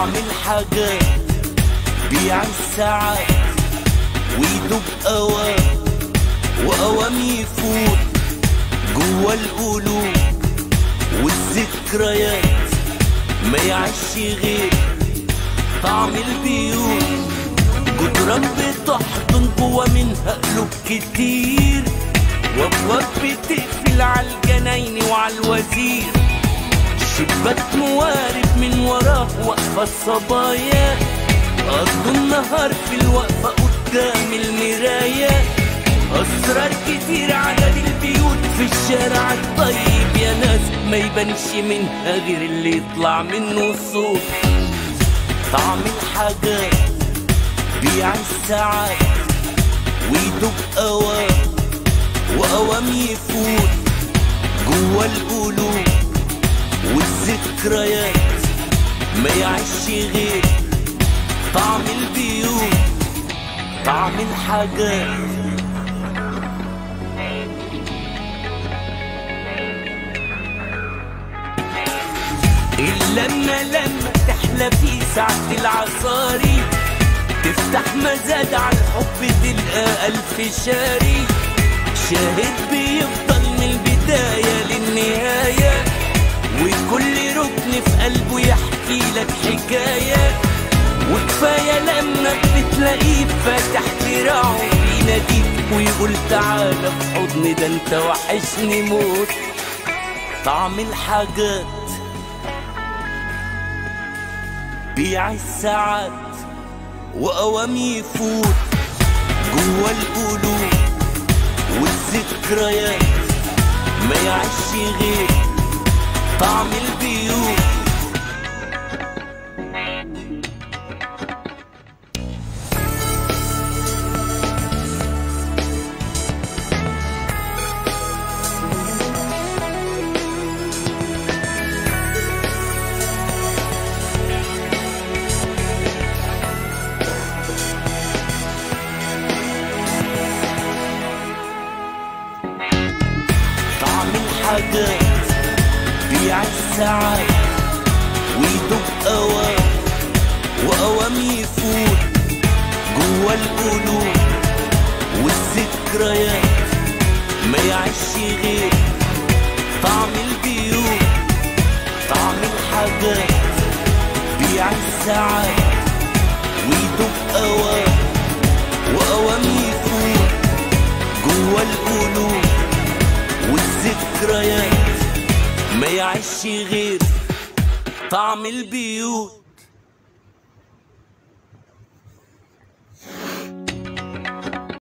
طعم الحاجات بيع الساعات ويدوب أوام وأوام يفوت جوا القلوب والذكريات ما يعيش غير طعم البيوت. جدران بتحضن جوا منها قلوب كتير وابواب بتقفل عالجناين وعالوزير. شباك موارب من وراه واقفة الصبايا قضوا النهار في الوقفة قدام المراية. أسرار كتير عدد البيوت في الشارع الطيب يا ناس ما يبانش منها غير اللي يطلع منه الصوت. طعم الحاجات بيع الساعات ويدوب أوام وأوام يفوت جوا القلوب والذكريات ما يعيش غير طعم البيوت. طعم الحاجات لما تحلى في ساعة العصاري تفتح مزاد على الحب تلقى ألف شاري. شاهد بيفضل من البداية للنهاية وكل ركن في قلبه يحكي لك حكاية. وكفاية لما بتلاقيه فاتح دراعه بيناديك ويقول تعالى في حضني ده انت وحشني موت. طعم الحاجات بيع الساعات وأوام يفوت جوا القلوب والذكريات ما يعيش غير طعم البيوت. حاجات بيع الساعات ويدوب أوام وأوام يفوت جوا القلوب والذكريات ما يعيش غير طعم البيوت. طعم الحاجات بيع الساعات ويدوب أوام وأوام يفوت جوا القلوب والذكريات ما يعيش غير طعم البيوت.